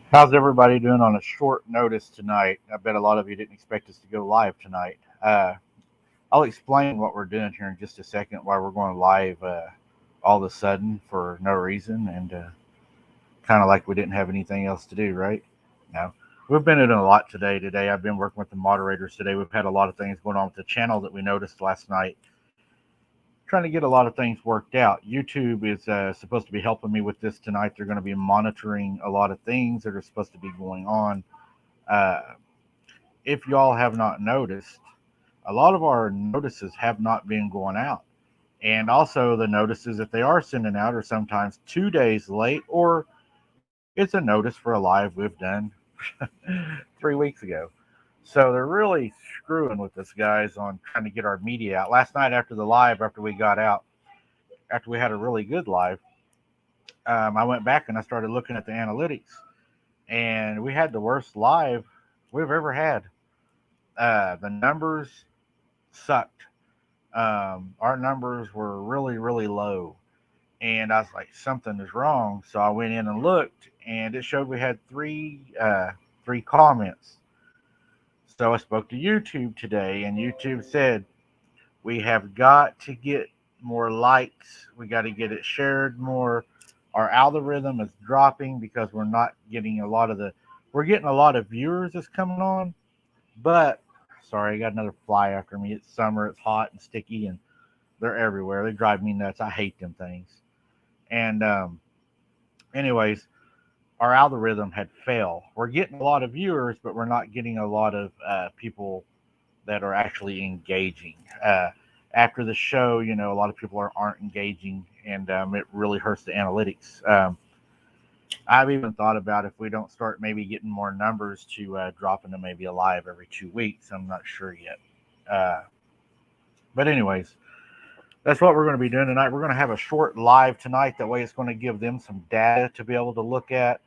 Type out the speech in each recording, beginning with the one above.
How's everybody doing on a short notice tonight? I bet a lot of you didn't expect us to go live tonight. I'll explain what we're doing here in just a second, why we're going live all of a sudden for no reason and kind of like we didn't have anything else to do, right? No. We've been doing a lot today. Today, I've been working with the moderators today. We've had a lot of things going on with the channel that we noticed last night. Trying to get a lot of things worked out. YouTube is supposed to be helping me with this tonight. They're going to be monitoring a lot of things that are supposed to be going on. Uh, if y'all have not noticed, a lot of our notices have not been going out. And also, the notices that they are sending out are sometimes 2 days late, or it's a notice for a live we've done 3 weeks ago. So they're really screwing with us, guys, on trying to get our media out. Last night, after the live, after we got out, after we had a really good live, I went back and I started looking at the analytics, and we had the worst live we've ever had. The numbers sucked. Our numbers were really, really low. And I was like, something is wrong. So I went in and looked, and it showed we had three comments. So I spoke to YouTube today, and YouTube said we have got to get more likes. We got to get it shared more. Our algorithm is dropping because we're not getting a lot of the. We're getting a lot of viewers that's coming on, but sorry, I got another fly after me. It's summer. It's hot and sticky, and they're everywhere. They drive me nuts. I hate them things. And anyways, our algorithm had failed. We're getting a lot of viewers, but we're not getting a lot of people that are actually engaging. After the show, a lot of people aren't engaging, and it really hurts the analytics. I've even thought about if we don't start maybe getting more numbers to drop into maybe a live every 2 weeks. I'm not sure yet. Uh, but anyways, that's what we're going to be doing tonight. We're going to have a short live tonight. That way, it's going to give them some data to be able to look at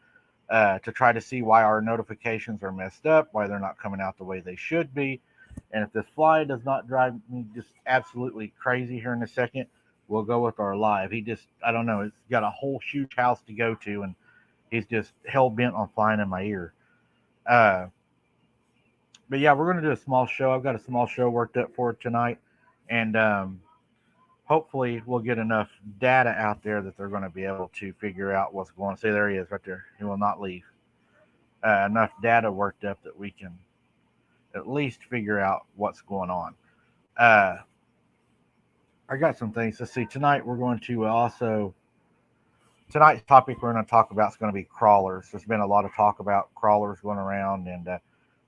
to try to see why our notifications are messed up, why they're not coming out the way they should be. And if this fly does not drive me just absolutely crazy here in a second, we'll go with our live. He just, I don't know, he's got a whole huge house to go to, and he's just hell bent on flying in my ear. Uh, but yeah, we're going to do a small show. I've got a small show worked up for tonight. And hopefully we'll get enough data out there that they're going to be able to figure out what's going on. See, there he is right there. He will not leave. Enough data worked up that we can at least figure out what's going on. Uh, I got some things. Let's see. Tonight we're going to also tonight's topic we're going to talk about is going to be crawlers. There's been a lot of talk about crawlers going around, and a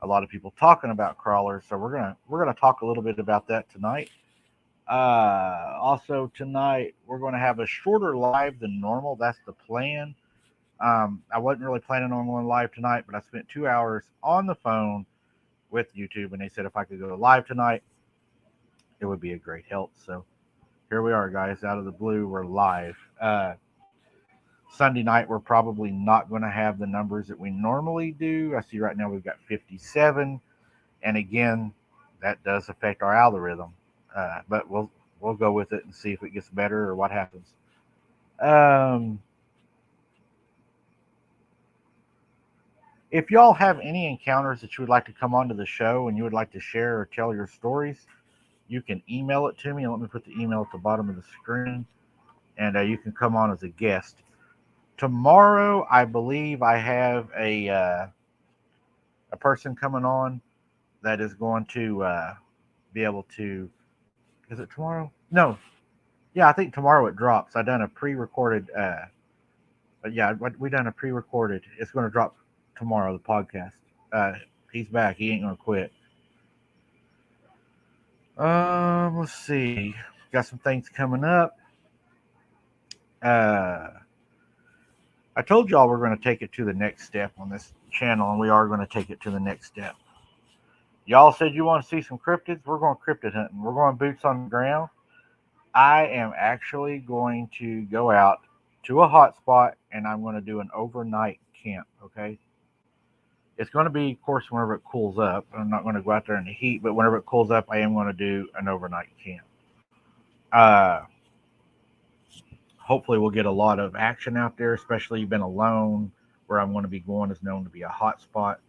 lot of people talking about crawlers. So we're gonna talk a little bit about that tonight. Also tonight we're going to have a shorter live than normal. That's the plan. I wasn't really planning on going live tonight, but I spent 2 hours on the phone with YouTube, and they said if I could go live tonight, it would be a great help. So here we are, guys. Out of the blue, we're live. Sunday night, we're probably not going to have the numbers that we normally do. I see right now we've got 57, and again, that does affect our algorithm. But we'll go with it and see if it gets better or what happens. Um, if y'all have any encounters that you would like to come onto the show and you would like to share or tell your stories, you can email it to me. Let me put the email at the bottom of the screen, and you can come on as a guest. Tomorrow, I believe I have a person coming on that is going to be able to. Is it tomorrow? No. Yeah, I think tomorrow it drops. I done a pre-recorded. Yeah, we done a pre-recorded. It's going to drop tomorrow. The podcast. Uh, he's back. He ain't going to quit. Let's see. Got some things coming up. Uh, I told y'all we're going to take it to the next step on this channel, and we are going to take it to the next step. Y'all said you want to see some cryptids. We're going cryptid hunting. We're going boots on the ground. I am actually going to go out to a hot spot, and I'm going to do an overnight camp. Okay. It's going to be, of course, whenever it cools up. I'm not going to go out there in the heat, but whenever it cools up, I am going to do an overnight camp. Uh, Hopefully, we'll get a lot of action out there, especially you've been alone. where I'm going to be going is known to be a hot spot,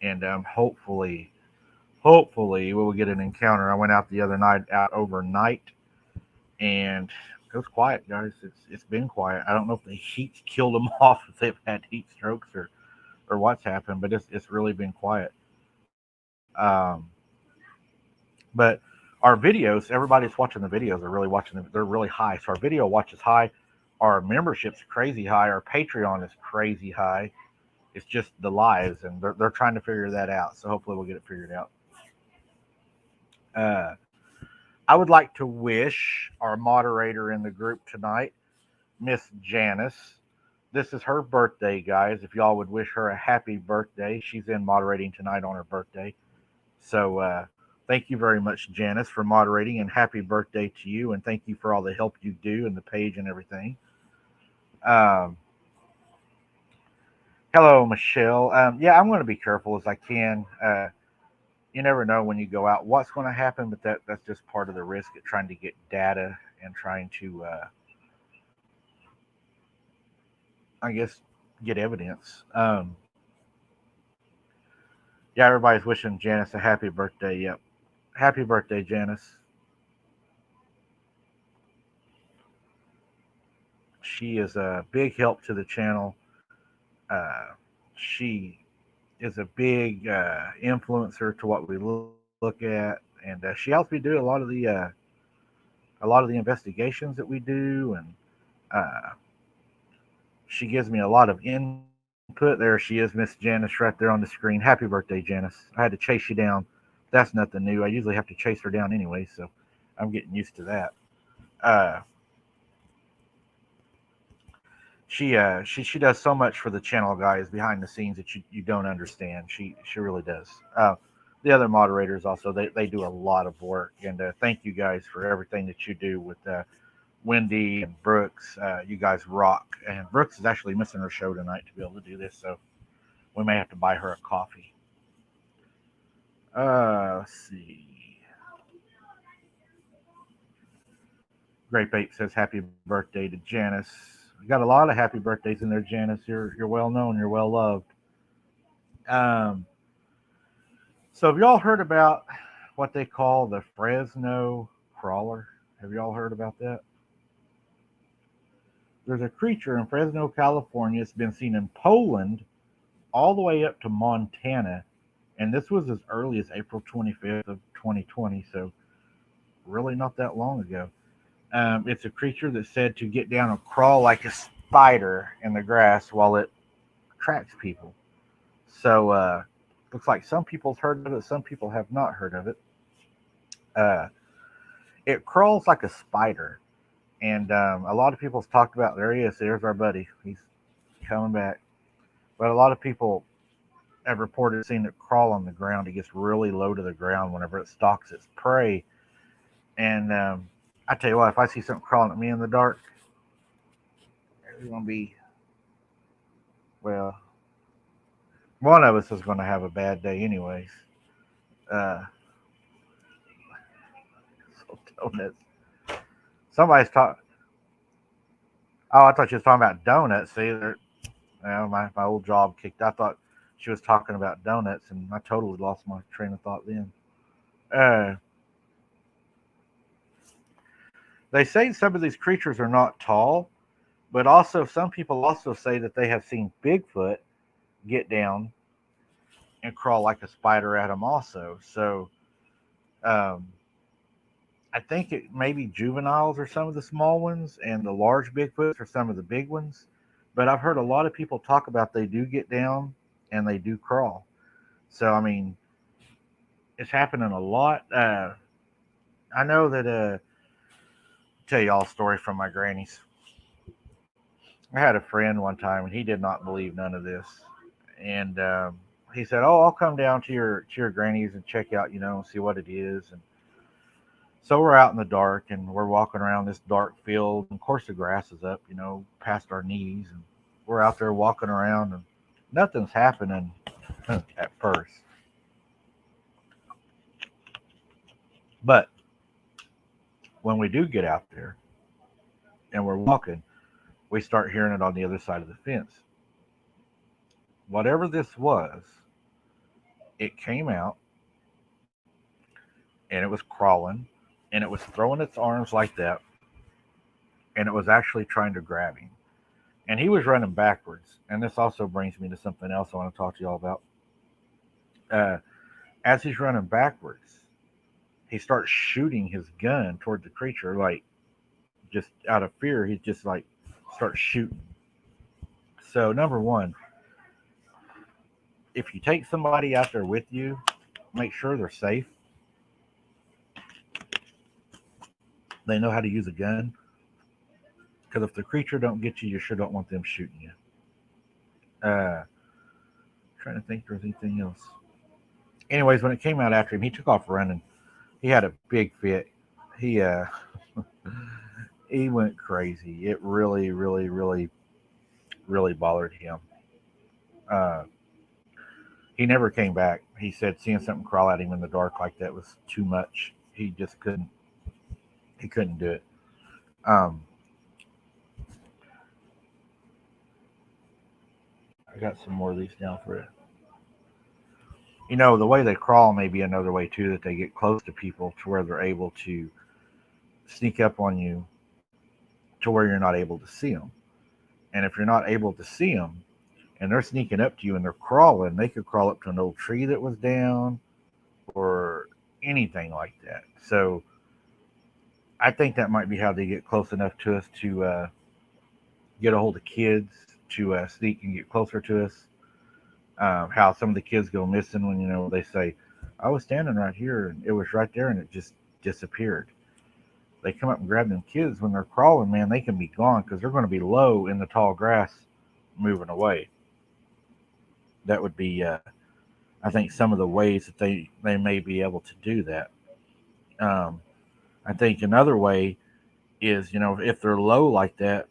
and hopefully we will get an encounter. I went out the other night, out overnight, and it was quiet, guys. It's been quiet. I don't know if the heat's killed them off, if they've had heat strokes or what's happened, but it's really been quiet. But our videos, everybody's watching the videos. They're really watching them. They're really high. So our video watch is high. Our membership's crazy high. Our Patreon is crazy high. It's just the lives, and they're trying to figure that out. So hopefully we'll get it figured out. Uh, I would like to wish our moderator in the group tonight, Miss Janice. This is her birthday, guys. If y'all would wish her a happy birthday, she's in moderating tonight on her birthday. So thank you very much, Janice, for moderating, and happy birthday to you. And thank you for all the help you do and the page and everything. Um, Hello, Michelle. Yeah, I'm going to be careful as I can. You never know when you go out what's going to happen, but that's just part of the risk at trying to get data and trying to, I guess, get evidence. Yeah, everybody's wishing Janice a happy birthday. Yep. Happy birthday, Janice. She is a big help to the channel. She is a big influencer to what we look at, and she helps me do a lot of the investigations that we do, and uh, she gives me a lot of input. There she is, Miss Janice, right there on the screen. Happy birthday, Janice! I had to chase you down. That's nothing new. I usually have to chase her down anyway, so I'm getting used to that. Uh, she does so much for the channel, guys, behind the scenes that you don't understand. She really does. The other moderators also, they do a lot of work, and thank you guys for everything that you do with Wendy and Brooks. You guys rock. And Brooks is actually missing her show tonight to be able to do this, so we may have to buy her a coffee. Let's see. Grape Ape says happy birthday to Janice. We got a lot of happy birthdays in there, Janice. You're well known. You're well loved. Um, so have y'all heard about what they call the Fresno crawler? Have y'all heard about that? There's a creature in Fresno, California. It's been seen in Poland all the way up to Montana, and this was as early as April 25th of 2020. So really not that long ago. It's a creature that's said to get down and crawl like a spider in the grass while it tracks people. So looks like some people's heard of it, some people have not heard of it. Uh, it crawls like a spider, and a lot of people's talked about. There he is. There's our buddy. He's coming back. But a lot of people have reported seeing it crawl on the ground. It gets really low to the ground whenever it stalks its prey. And I tell you what, if I see something crawling at me in the dark, it's going to be, well, one of us is going to have a bad day, anyways. Uh, so donuts. Somebody's talking. Oh, I thought you was talking about donuts. See, my old job kicked. I thought she was talking about donuts, and I totally lost my train of thought then. Uh, they say some of these creatures are not tall, but also some people also say that they have seen Bigfoot get down and crawl like a spider at them also. So um, I think it may be juveniles or some of the small ones, and the large Bigfoots are some of the big ones. But I've heard a lot of people talk about they do get down and they do crawl. So I mean, it's happening a lot. I know that. Tell you all a story from my granny's. I had a friend one time, and he did not believe none of this. And he said, "Oh, I'll come down to your granny's and check out, see what it is." And so we're out in the dark, and we're walking around this dark field. And of course, the grass is up, past our knees, and we're out there walking around, and nothing's happening at first. But when we do get out there and we're walking, we start hearing it on the other side of the fence. whatever this was, it came out and it was crawling and it was throwing its arms like that and it was actually trying to grab him. And he was running backwards. And this also brings me to something else I want to talk to y'all about. Uh, as he's running backwards, he starts shooting his gun toward the creature, like just out of fear. He just like starts shooting. So, number one, if you take somebody out there with you, make sure they're safe. They know how to use a gun. Because if the creature don't get you, you sure don't want them shooting you. Trying to think if there's anything else. Anyways, when it came out after him, he took off running. He had a big fit. He he went crazy. It really, really, really, really bothered him. Uh, he never came back. He said seeing something crawl at him in the dark like that was too much. He just couldn't. He couldn't do it. Um, I got some more of these down for you. The way they crawl may be another way too that they get close to people to where they're able to sneak up on you to where you're not able to see them. And if you're not able to see them and they're sneaking up to you and they're crawling, they could crawl up to an old tree that was down or anything like that. So I think that might be how they get close enough to us to get a hold of kids to sneak and get closer to us. How some of the kids go missing when they say, "I was standing right here and it was right there and it just disappeared." They come up and grab them kids when they're crawling. Man, they can be gone because they're going to be low in the tall grass, moving away. That would be, I think, some of the ways that they may be able to do that. Um, I think another way is if they're low like that,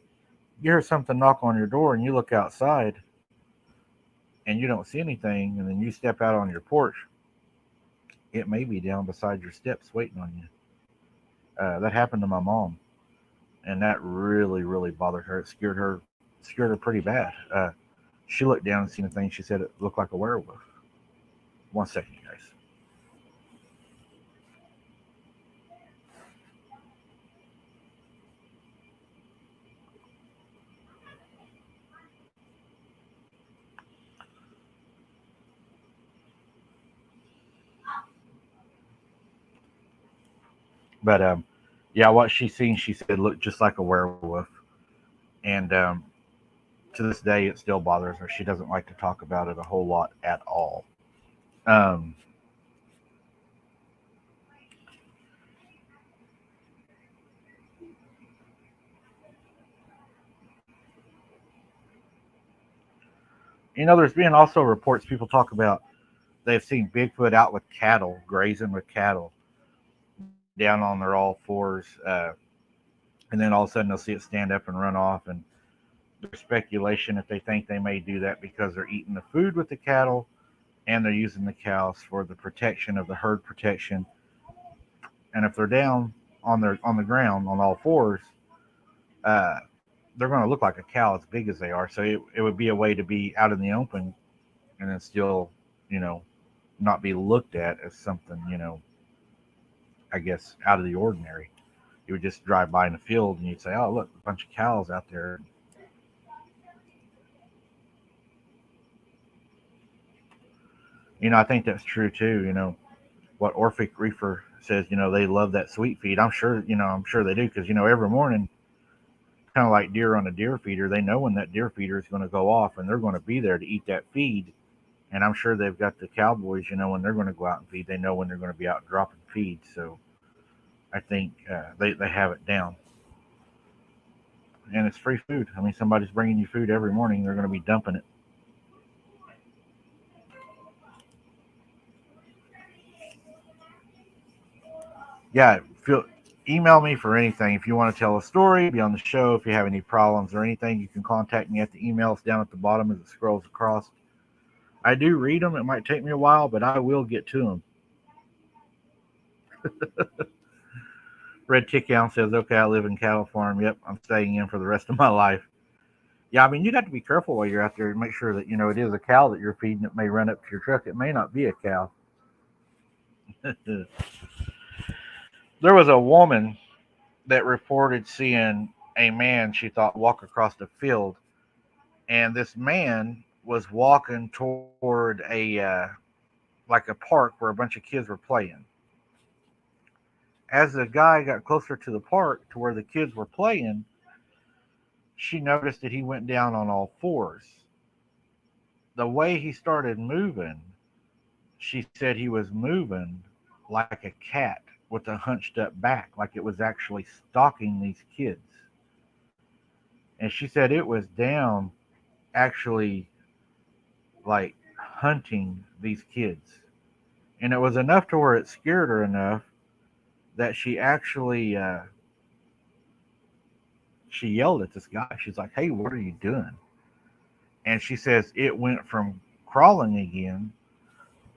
you hear something knock on your door and you look outside and you don't see anything, and then you step out on your porch, it may be down beside your steps waiting on you. That happened to my mom, and that really, really bothered her. It scared her pretty bad. She looked down and seen the thing. She said it looked like a werewolf. One second, guys. But yeah, what she seen, she said looked just like a werewolf, and to this day, it still bothers her. She doesn't like to talk about it a whole lot at all. Um, there's been also reports people talk about they've seen Bigfoot out with cattle, grazing with cattle, down on their all fours, and then all of a sudden they'll see it stand up and run off. And there's speculation if they think they may do that because they're eating the food with the cattle and they're using the cows for the protection of the herd protection. And if they're down on the ground on all fours, uh, they're going to look like a cow as big as they are. So it would be a way to be out in the open and then still, you know, not be looked at as something, I guess out of the ordinary. You would just drive by in the field and you'd say, "Oh, look, a bunch of cows out there." I think that's true too. What Orphic Reefer says. They love that sweet feed. I'm sure they do because every morning, kind of like deer on a deer feeder, they know when that deer feeder is going to go off and they're going to be there to eat that feed. And I'm sure they've got the cowboys. When they're going to go out and feed, they know when they're going to be out dropping feed. So I think they have it down. And it's free food. I mean, somebody's bringing you food every morning. They're going to be dumping it. Yeah, email me for anything. If you want to tell a story, be on the show. If you have any problems or anything, you can contact me at the emails down at the bottom as it scrolls across. I do read them. It might take me a while, but I will get to them. Red Tick Down says, "Okay, I live in cattle farm. Yep, I'm staying in for the rest of my life." Yeah, I mean, you got to be careful while you're out there and make sure that, it is a cow that you're feeding. It may run up to your truck. It may not be a cow. There was a woman that reported seeing a man she thought walk across the field, and this man was walking toward like a park where a bunch of kids were playing. As the guy got closer to the park to where the kids were playing, she noticed that he went down on all fours. The way he started moving, she said he was moving like a cat with a hunched up back, like it was actually stalking these kids. And she said it was down actually like hunting these kids. And it was enough to where it scared her enough that she yelled at this guy. She's like, "Hey, what are you doing?" And she says it went from crawling again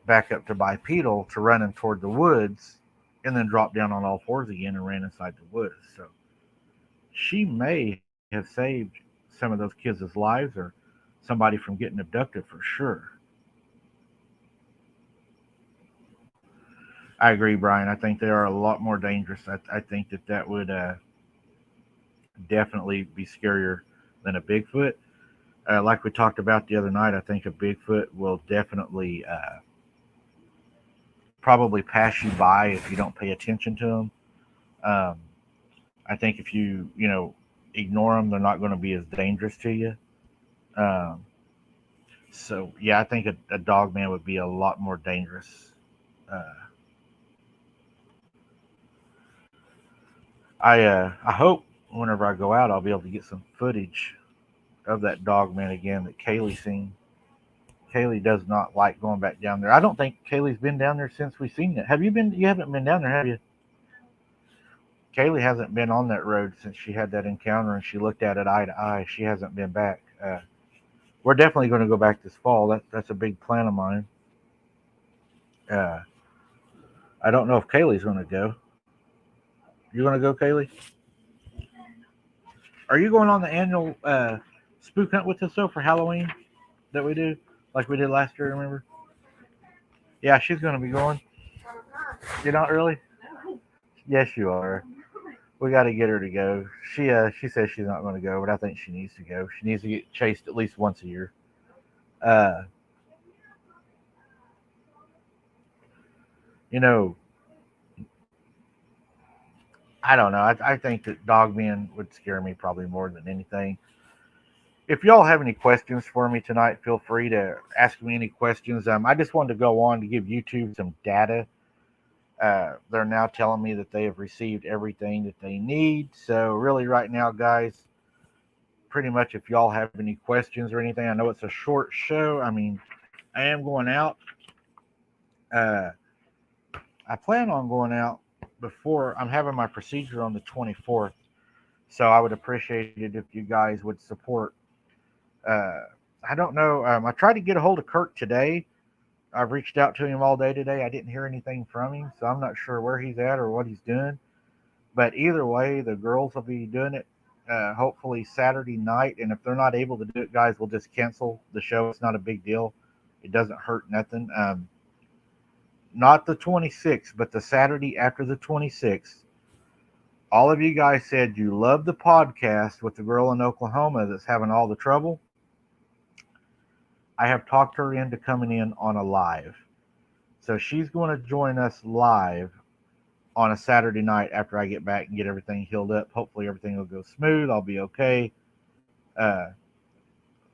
back up to bipedal to running toward the woods and then dropped down on all fours again and ran inside the woods. So she may have saved some of those kids' lives or somebody from getting abducted for sure. I agree, Brian. I think they are a lot more dangerous. I think that would definitely be scarier than a Bigfoot. Like we talked about the other night, I think a Bigfoot will definitely probably pass you by if you don't pay attention to them. Um, I think if you ignore them, they're not going to be as dangerous to you. Um, so yeah, I think a dog man would be a lot more dangerous. Uh, I hope whenever I go out, I'll be able to get some footage of that dog man again that Kaylee seen. Kaylee does not like going back down there. I don't think Kaylee's been down there since we've seen it. Have you been? You haven't been down there, have you? Kaylee hasn't been on that road since she had that encounter and she looked at it eye to eye. She hasn't been back. We're definitely going to go back this fall. That's a big plan of mine. Uh, I don't know if Kaylee's going to go. You going to go, Kaylee? Are you going on the annual spook hunt with us though for Halloween that we do, like we did last year? Remember? Yeah, she's going to be going. You're not really? Yes, you are. We got to get her to go. She says she's not going to go, but I think she needs to go. She needs to get chased at least once a year. Uh, you know, I don't know. I think that dogmen would scare me probably more than anything. If y'all have any questions for me tonight, feel free to ask me any questions. I just wanted to go on to give YouTube some data. They're now telling me that they have received everything that they need. So really, right now, guys, pretty much if y'all have any questions or anything, I know it's a short show. I mean, I am going out. Uh, I plan on going out before I'm having my procedure on the 24th. So I would appreciate it if you guys would support. Uh, I don't know. I tried to get a hold of Kirk today. I've reached out to him all day today. I didn't hear anything from him, so I'm not sure where he's at or what he's doing. But either way, the girls will be doing it hopefully Saturday night. And if they're not able to do it, guys, we'll just cancel the show. It's not a big deal. It doesn't hurt nothing. Not the 26th, but the Saturday after the 26th. All of you guys said you love the podcast with the girl in Oklahoma that's having all the trouble. I have talked her into coming in on a live. So she's going to join us live on a Saturday night after I get back and get everything healed up. Hopefully everything will go smooth. I'll be okay. A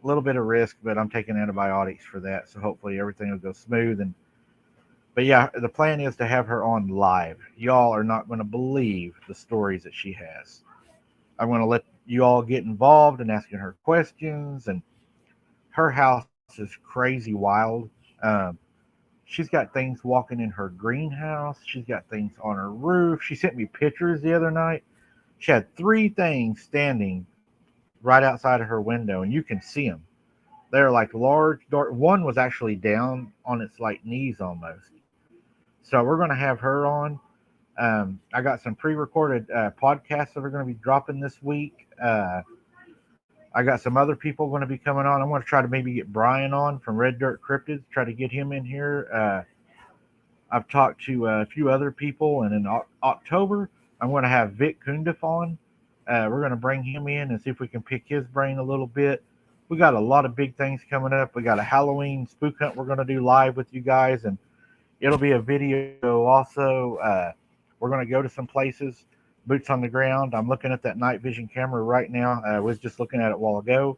little bit of risk, but I'm taking antibiotics for that. So hopefully everything will go smooth. But yeah, the plan is to have her on live. Y'all are not going to believe the stories that she has. I'm going to let you all get involved in asking her questions. And her house is crazy wild. Um, she's got things walking in her greenhouse. She's got things on her roof. She sent me pictures the other night. She had three things standing right outside of her window, and you can see them. They're like large, dark. One was actually down on its like knees almost. So we're going to have her on. I got some pre-recorded podcasts that are going to be dropping this week. I got some other people going to be coming on. I'm going to try to maybe get Brian on from Red Dirt Cryptids, try to get him in here. I've talked to a few other people, and in October, I'm going to have Vic Kundif on. We're going to bring him in and see if we can pick his brain a little bit. We got a lot of big things coming up. We got a Halloween spook hunt we're going to do live with you guys, and it'll be a video also. We're going to go to some places, boots on the ground. I'm looking at that night vision camera right now. I was just looking at it a while ago.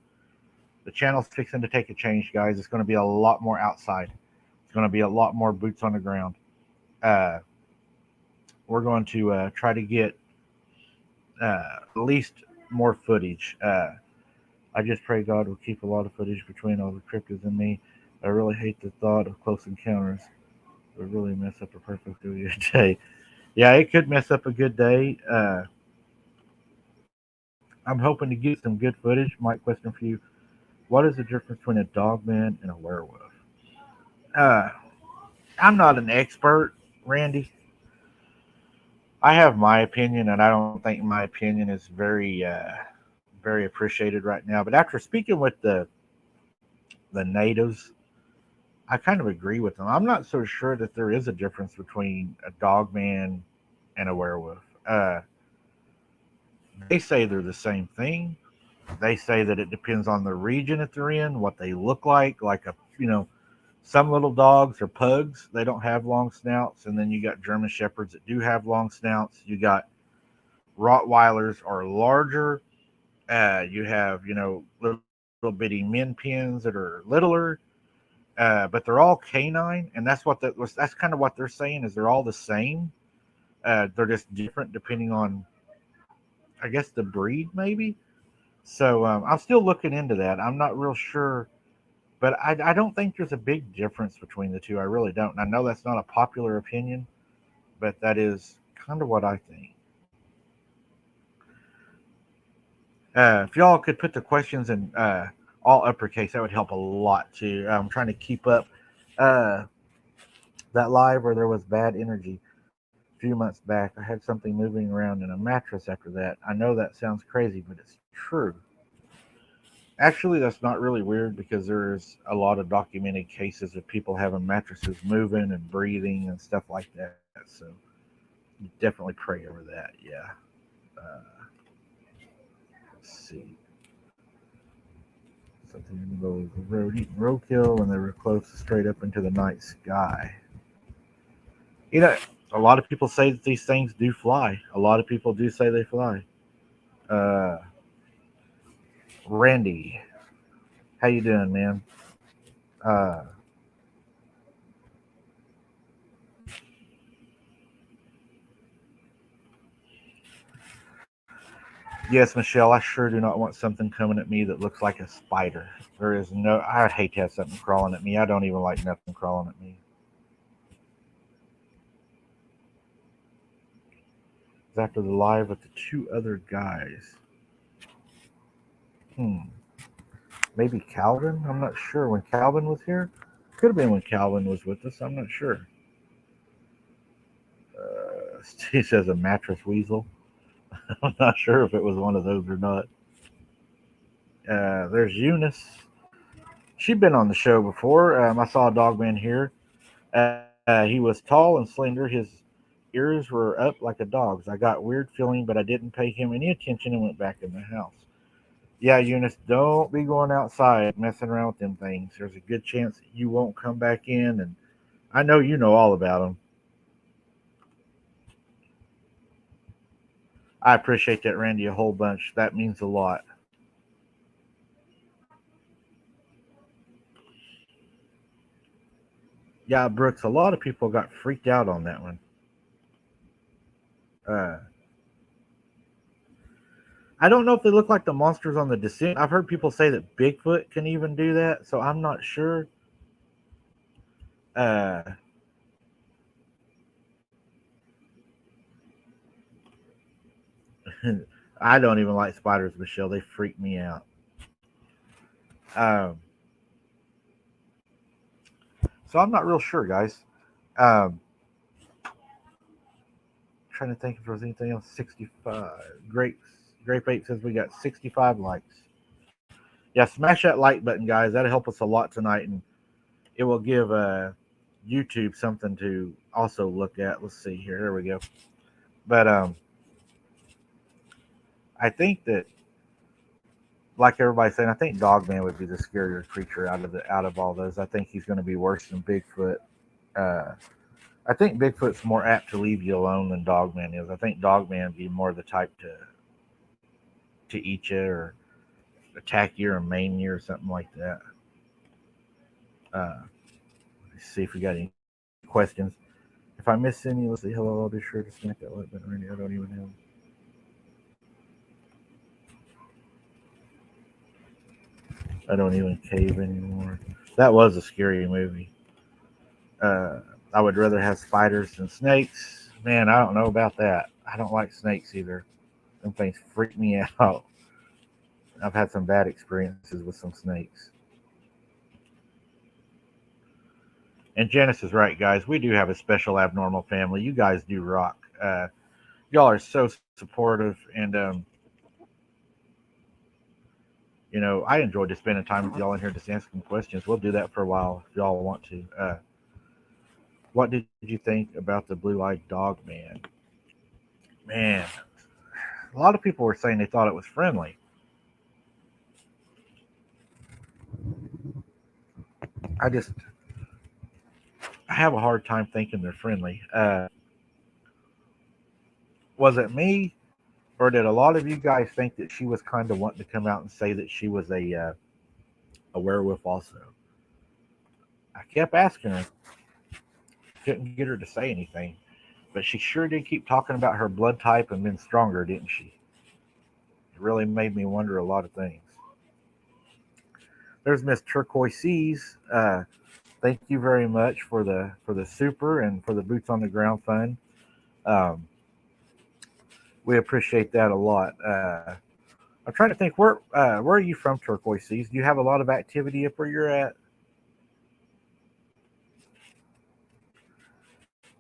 The channel's fixing to take a change, guys. It's going to be a lot more outside. It's going to be a lot more boots on the ground. Uh, we're going to try to get at least more footage. I just pray God will keep a lot of footage between all the cryptids and me. I really hate the thought of close encounters. It would really mess up a perfectly good day. Yeah, it could mess up a good day. I'm hoping to get some good footage. Mike, question for you. What is the difference between a dogman and a werewolf? Uh, I'm not an expert, Randy. I have my opinion, and I don't think my opinion is very appreciated right now. But after speaking with the natives, I kind of agree with them. I'm not so sure that there is a difference between a dogman and a werewolf. They say they're the same thing. They say that it depends on the region that they're in, what they look like. Like some little dogs are pugs; they don't have long snouts, and then you got German shepherds that do have long snouts. You got Rottweilers are larger. You have little bitty min pins that are littler, but they're all canine, and that's kind of what they're saying is they're all the same. They're just different depending on, I guess, the breed maybe. So I'm still looking into that. I'm not real sure, but I don't think there's a big difference between the two. I really don't. And I know that's not a popular opinion, but that is kind of what I think. If y'all could put the questions in all uppercase, that would help a lot too. I'm trying to keep up uh, that live where there was bad energy a few months back. I had something moving around in a mattress after that. I know that sounds crazy, but it's true. Actually, that's not really weird because there's a lot of documented cases of people having mattresses moving and breathing and stuff like that. So definitely pray over that. Yeah. Uh, let's see. Something in the middle of the road eating roadkill when they were close straight up into the night sky. You know, a lot of people say that these things do fly. A lot of people do say they fly. Uh, Randy, how you doing, man? Uh, yes, Michelle, I sure do not want something coming at me that looks like a spider. There is no. I'd hate to have something crawling at me. I don't even like nothing crawling at me. It's after the live with the two other guys. Hmm. Maybe Calvin? I'm not sure. When Calvin was here? Could have been when Calvin was with us. I'm not sure. He says a mattress weasel. I'm not sure if it was one of those or not. There's Eunice. She'd been on the show before. I saw a dog man here. He was tall and slender. His ears were up like a dog's. I got weird feeling, but I didn't pay him any attention and went back in the house. Yeah, Eunice, don't be going outside messing around with them things. There's a good chance you won't come back in, and I know you know all about them. I appreciate that, Randy, a whole bunch. That means a lot. Yeah, Brooks, a lot of people got freaked out on that one. Uh, I don't know if they look like the monsters on The Descent. I've heard people say that Bigfoot can even do that, so I'm not sure. Uh, I don't even like spiders, Michelle. They freak me out. Um, so I'm not real sure, guys. Um, trying to think if there's anything else. 65. Grape 8 says we got 65 likes. Yeah, smash that like button, guys. That'll help us a lot tonight, and it will give YouTube something to also look at. Let's see here. There we go. But I think that, like everybody's saying, I think Dogman would be the scarier creature out of all those. I think he's going to be worse than Bigfoot. Uh, I think Bigfoot's more apt to leave you alone than Dogman is. I think Dogman would be more the type to eat you or attack you or maim you or something like that. Let's see if we got any questions. If I miss any, let's say hello. I'll be sure to smack that like button right now. I don't even have. I don't even cave anymore. That was a scary movie. Uh, I would rather have spiders than snakes. Man, I don't know about that. I don't like snakes either. Them things freak me out. I've had some bad experiences with some snakes. And Janice is right, guys. We do have a special abnormal family. You guys do rock. Y'all are so supportive, and I enjoyed just spending time with y'all in here, just asking questions. We'll do that for a while if y'all want to. What did you think about the blue-eyed dog man? Man, a lot of people were saying they thought it was friendly. I just I have a hard time thinking they're friendly. Was it me, or did a lot of you guys think that she was kind of wanting to come out and say that she was a werewolf also? I kept asking her, couldn't get her to say anything, but she sure did keep talking about her blood type and being stronger, didn't she? It really made me wonder a lot of things. There's Miss Turquoise Seas. Thank you very much for the super and for the boots on the ground fund. Um, we appreciate that a lot. I'm trying to think where are you from, Turquoise Seas? Do you have a lot of activity up where you're at?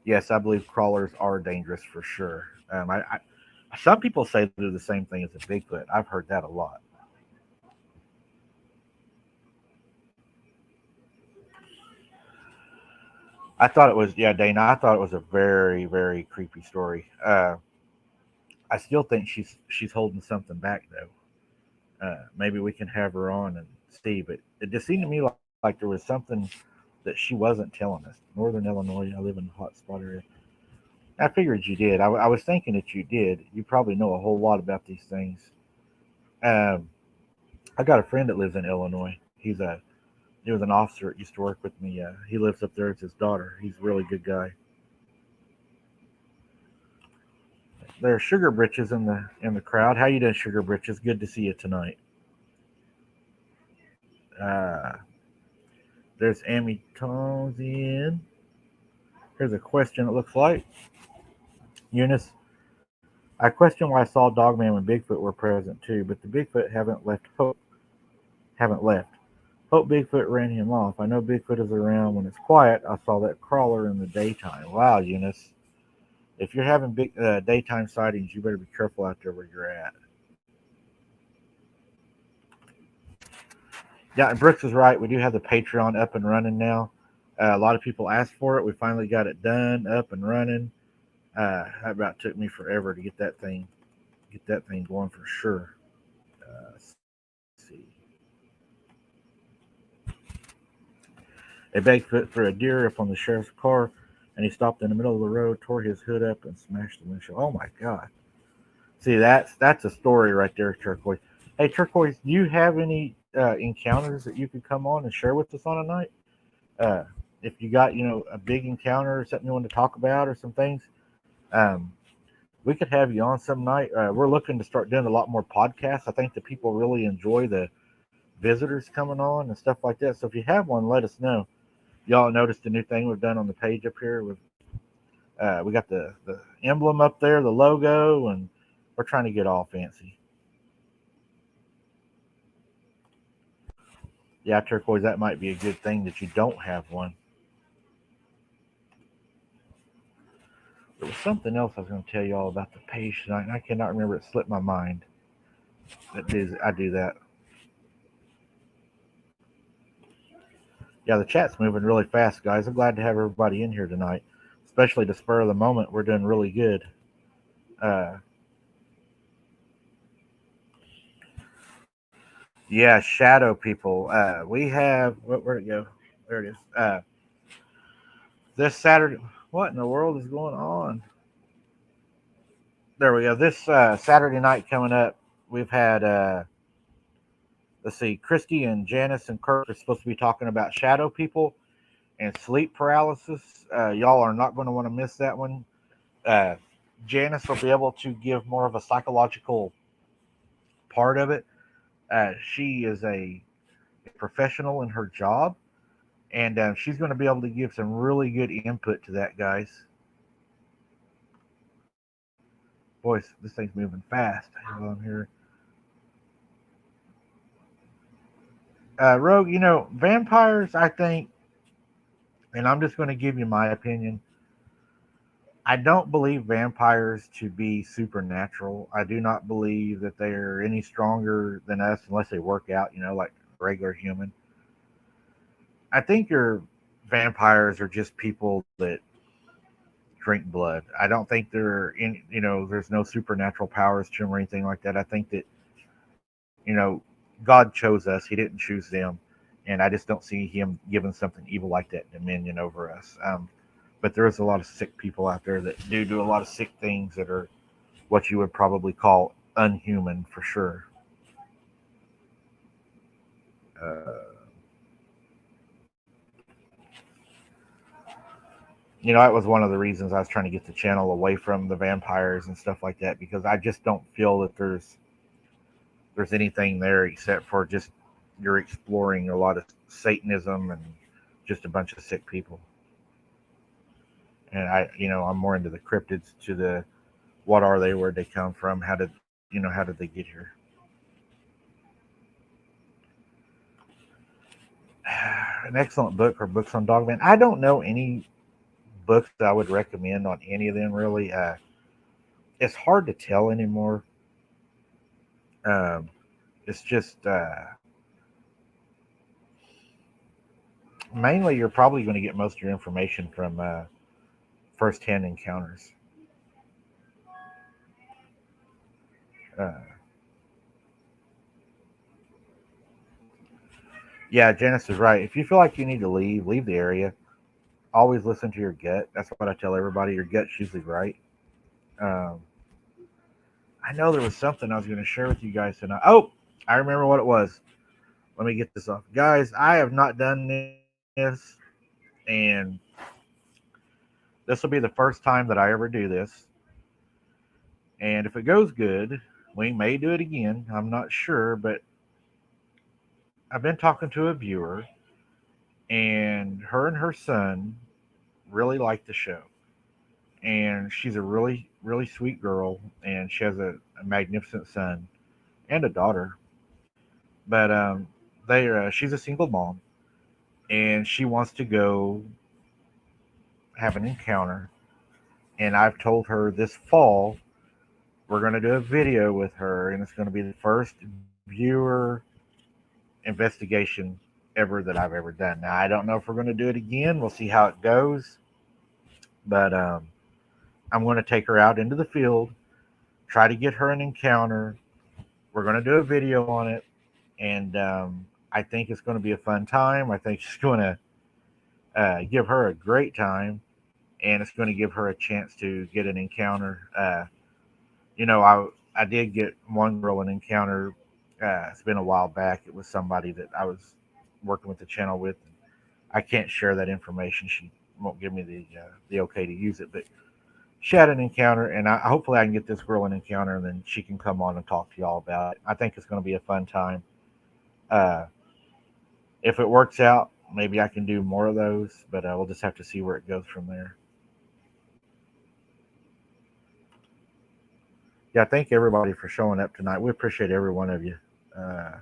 Yes, I believe crawlers are dangerous for sure. Some people say they're the same thing as a Bigfoot. I've heard that a lot. I thought it was yeah, Dana. I thought it was a very very creepy story. I still think she's holding something back though. Maybe we can have her on and see, but it just seemed to me like there was something that she wasn't telling us. Northern Illinois. I live in a hot spot area. I figured you did. I was thinking that you did. You probably know a whole lot about these things. Um, I got a friend that lives in Illinois. He was an officer that used to work with me. He lives up there with his daughter. He's a really good guy. There are Sugar Britches in the crowd. How you doing, Sugar Britches? Good to see you tonight. Uh, there's Amy Tones in. Here's a question. It looks like Eunice. I question why I saw Dogman when Bigfoot were present too, but the Bigfoot haven't left. Hope Bigfoot ran him off. I know Bigfoot is around when it's quiet. I saw that crawler in the daytime. Wow, Eunice. If you're having big daytime sightings, you better be careful out there where you're at. Yeah, and Brooks is right. We do have the Patreon up and running now. A lot of people asked for it. We finally got it done, up and running. That about took me forever to get that thing going for sure. Let's see. A Bigfoot threw a deer up on the sheriff's car, and he stopped in the middle of the road, tore his hood up, and smashed the windshield. Oh my God! See, that's a story right there, Turquoise. Hey, Turquoise, do you have any encounters that you could come on and share with us on a night? Uh, if you got a big encounter or something you want to talk about or some things, um, we could have you on some night. We're looking to start doing a lot more podcasts. I think that people really enjoy the visitors coming on and stuff like that. So if you have one, let us know. Y'all noticed the new thing we've done on the page up here with we got the emblem up there, the logo, and we're trying to get all fancy. Yeah, Turquoise, that might be a good thing that you don't have one. There was something else I was going to tell you all about the page tonight, and I cannot remember. It slipped my mind. I do that. Yeah, the chat's moving really fast, guys. I'm glad to have everybody in here tonight, especially the spur of the moment. We're doing really good. Uh, yeah, shadow people. We have where'd it go? There it is. This Saturday. What in the world is going on? There we go. This Saturday night coming up, we've had let's see, Christy and Janice and Kirk are supposed to be talking about shadow people and sleep paralysis. Y'all are not going to want to miss that one. Uh, Janice will be able to give more of a psychological part of it. She is a professional in her job, and she's going to be able to give some really good input to that, guys. Boys, this thing's moving fast. Hold on here. Rogue, vampires, I think, and I'm just going to give you my opinion. I don't believe vampires to be supernatural. I do not believe that they're any stronger than us unless they work out, like regular human. I think your vampires are just people that drink blood. I don't think they're in, there's no supernatural powers to them or anything like that. I think that, God chose us. He didn't choose them. And I just don't see him giving something evil like that dominion over us. But there is a lot of sick people out there that do a lot of sick things that are what you would probably call unhuman for sure. Uh, that was one of the reasons I was trying to get the channel away from the vampires and stuff like that because I just don't feel that there's anything there except for just you're exploring a lot of Satanism and just a bunch of sick people. And I'm more into the cryptids to the what are they, where'd they come from, how did they get here? An excellent book or books on Dogman. I don't know any books that I would recommend on any of them really. It's hard to tell anymore. Um, it's just mainly you're probably going to get most of your information from first-hand encounters. Uh, yeah, Janice is right. If you feel like you need to leave the area. Always listen to your gut. That's what I tell everybody. Your gut's usually right. Um, I know there was something I was going to share with you guys tonight. Oh, I remember what it was. Let me get this off, guys. I have not done this, and this will be the first time that I ever do this. And if it goes good, we may do it again. I'm not sure, but I've been talking to a viewer, and her son really like the show. And she's a really, really sweet girl, and she has a magnificent son and a daughter. But she's a single mom, and she wants to go have an encounter. And I've told her this fall we're going to do a video with her, and it's going to be the first viewer investigation ever that I've ever done. Now I don't know if we're going to do it again. We'll see how it goes, but I'm going to take her out into the field, try to get her an encounter. We're going to do a video on it, and I think it's going to be a fun time. I think she's going to give her a great time, and it's going to give her a chance to get an encounter. I did get one girl an encounter. It's been a while back. It was somebody that I was working with the channel with. I can't share that information. She won't give me the okay to use it, but she had an encounter, and hopefully I can get this girl an encounter, and then she can come on and talk to y'all about it. I think it's going to be a fun time. Uh, if it works out, maybe I can do more of those, but we'll just have to see where it goes from there. Yeah, thank everybody for showing up tonight. We appreciate every one of you. Uh,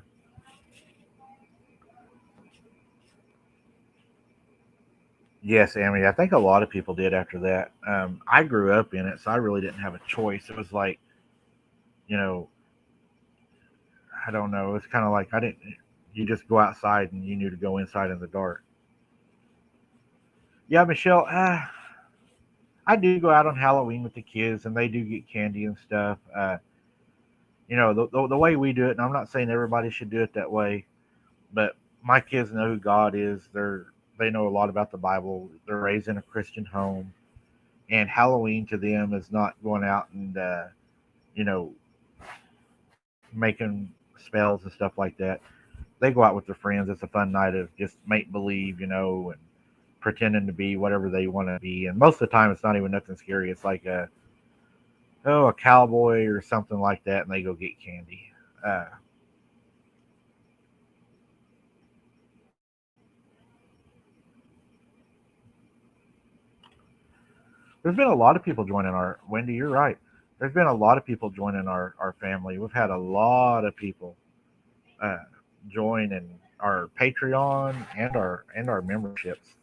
yes, Amy, I think a lot of people did after that. I grew up in it, so I really didn't have a choice. It was like, you know, I don't know. It's kind of like I didn't. You just go outside and you knew to go inside in the dark. Yeah, Michelle. I do go out on Halloween with the kids, and they do get candy and stuff. The way we do it, and I'm not saying everybody should do it that way, but my kids know who God is. They know a lot about the Bible. They're raised in a Christian home, and Halloween to them is not going out and you know making spells and stuff like that. They go out with their friends. It's a fun night of just make believe, and pretending to be whatever they want to be. And most of the time, it's not even nothing scary. It's like a cowboy or something like that, and they go get candy. Uh, there's been a lot of people joining our Wendy. You're right. There's been a lot of people joining our family. We've had a lot of people uh, join in our Patreon and our memberships.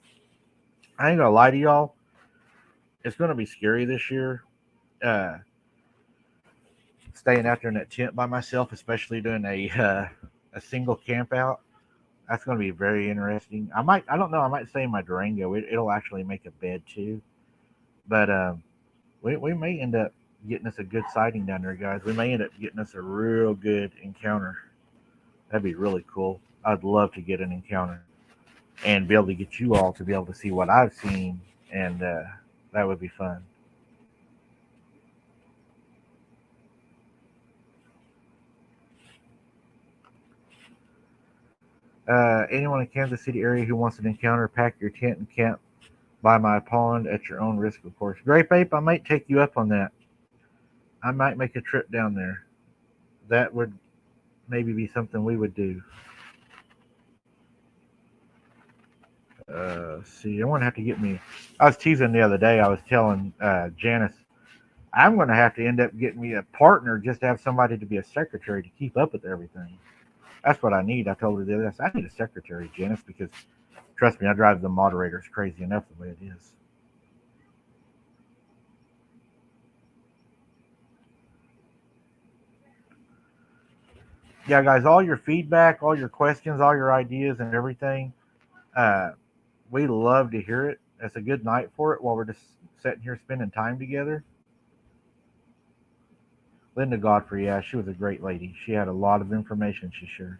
I ain't gonna lie to y'all. It's gonna be scary this year. Uh, Staying out there in that tent by myself, especially doing a single camp out. That's gonna be very interesting. I don't know. I might stay in my Durango. It'll actually make a bed too. But we may end up getting us a good sighting down there, guys. We may end up getting us a real good encounter. That'd be really cool. I'd love to get an encounter and be able to get you all to be able to see what I've seen, and that would be fun. Anyone in Kansas City area who wants an encounter, pack your tent and camp by my pond at your own risk, of course. Grape Ape, I might take you up on that. I might make a trip down there. That would maybe be something we would do. See, I want to have to get me. I was teasing the other day. I was telling Janice, I'm going to have to end up getting me a partner just to have somebody to be a secretary to keep up with everything. That's what I need. I told her the other day, I need a secretary, Janice, because trust me, I drive the moderators crazy enough the way it is. Yeah, guys, all your feedback, all your questions, all your ideas, and everything, uh, we love to hear it. It's a good night for it while we're just sitting here spending time together. Linda Godfrey, yeah, she was a great lady. She had a lot of information she shared.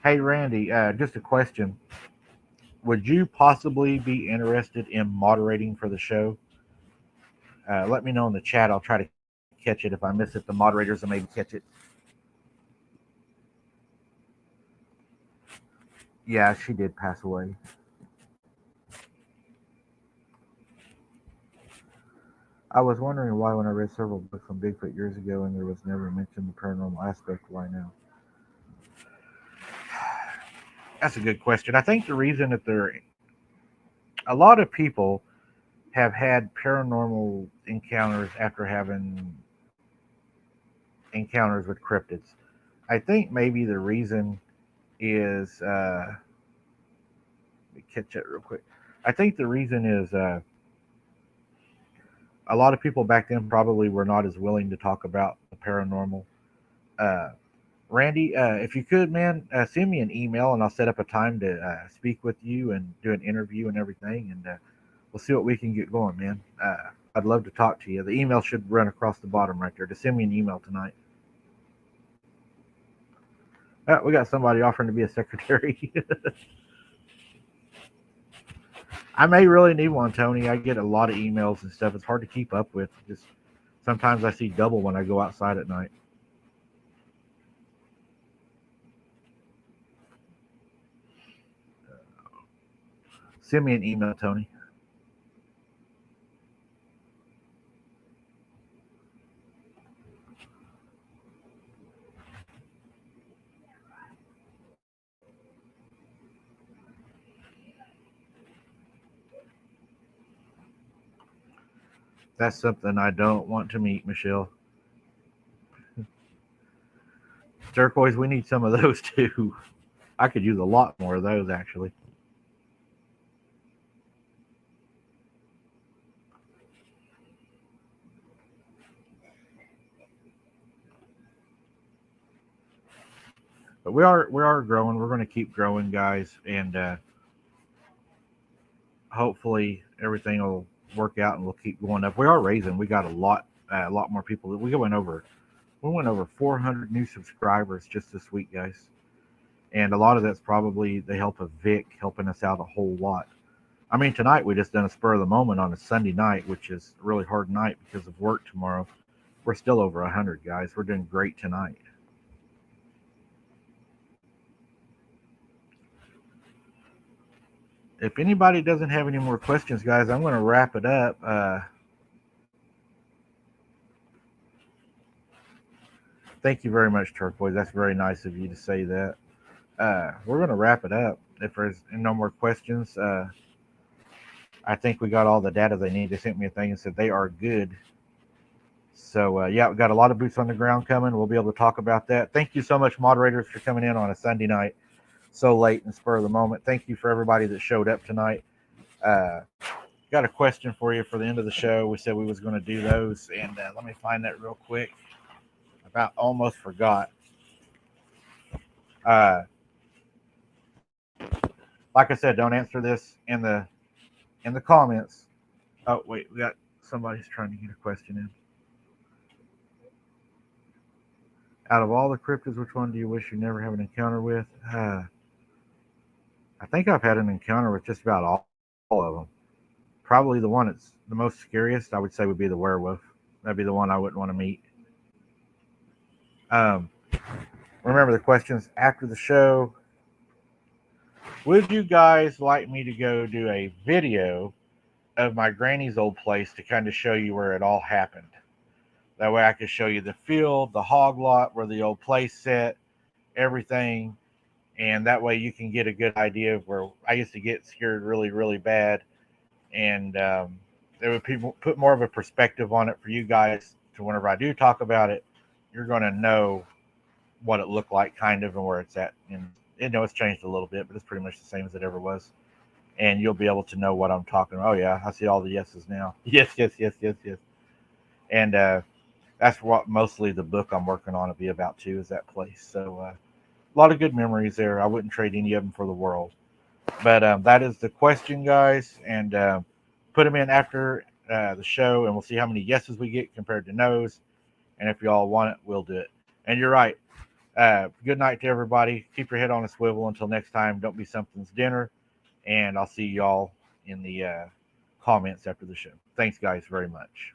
Hey, Randy, just a question. Would you possibly be interested in moderating for the show? Let me know in the chat. I'll try to catch it. If I miss it, the moderators will maybe catch it. Yeah, she did pass away. I was wondering why, when I read several books on Bigfoot years ago and there was never mentioned the paranormal aspect, why now? That's a good question. I think the reason that a lot of people have had paranormal encounters after having encounters with cryptids. I think maybe the reason is let me catch it real quick. I think the reason is a lot of people back then probably were not as willing to talk about the paranormal. Uh, Randy, if you could, man, send me an email and I'll set up a time to speak with you and do an interview and everything, and we'll see what we can get going, man. I'd love to talk to you. The email should run across the bottom right there. To send me an email tonight. We got somebody offering to be a secretary. I may really need one, Tony. I get a lot of emails and stuff. It's hard to keep up with. Just sometimes I see double when I go outside at night. Send me an email, Tony. That's something I don't want to meet, Michelle. Turquoise, we need some of those too. I could use a lot more of those, actually. But we are growing. We're going to keep growing, guys, and hopefully everything will work out and we'll keep going up. We are raising. We got a lot more people. We went over 400 new subscribers just this week, guys, and a lot of that's probably the help of Vic helping us out a whole lot. I mean, tonight we just done a spur of the moment on a Sunday night, which is a really hard night because of work tomorrow. We're still over 100, guys. We're doing great tonight. If anybody doesn't have any more questions, guys, I'm going to wrap it up. Thank you very much, Turquoise. That's very nice of you to say that. We're going to wrap it up. If there's no more questions, I think we got all the data they need. They sent me a thing and said they are good. So, yeah, we got a lot of boots on the ground coming. We'll be able to talk about that. Thank you so much, moderators, for coming in on a Sunday night so late and spur of the moment. Thank you for everybody that showed up tonight. Got a question for you for the end of the show. We said we was going to do those, and let me find that real quick. About almost forgot. Uh, like I said, don't answer this in the comments. Oh wait, we got somebody's trying to get a question in. Out of all the cryptids, which one do you wish you never have an encounter with? I think I've had an encounter with just about all of them. Probably the one that's the most scariest, I would say, would be the werewolf. That'd be the one I wouldn't want to meet. Um, remember the questions after the show. Would you guys like me to go do a video of my granny's old place to kind of show you where it all happened? That way I could show you the field, the hog lot, where the old place set, everything. And that way you can get a good idea of where I used to get scared really, really bad. And there would people put more of a perspective on it for you guys to whenever I do talk about it, you're going to know what it looked like kind of and where it's at. And it's changed a little bit, but it's pretty much the same as it ever was. And you'll be able to know what I'm talking about. Oh, yeah, I see all the yeses now. Yes, yes, yes, yes, yes. And that's what mostly the book I'm working on will be about, too, is that place. So a lot of good memories there. I wouldn't trade any of them for the world. But that is the question, guys. And put them in after the show, and we'll see how many yeses we get compared to no's. And if you all want it, we'll do it. And you're right. Good night to everybody. Keep your head on a swivel until next time. Don't be something's dinner. And I'll see y'all in the comments after the show. Thanks, guys, very much.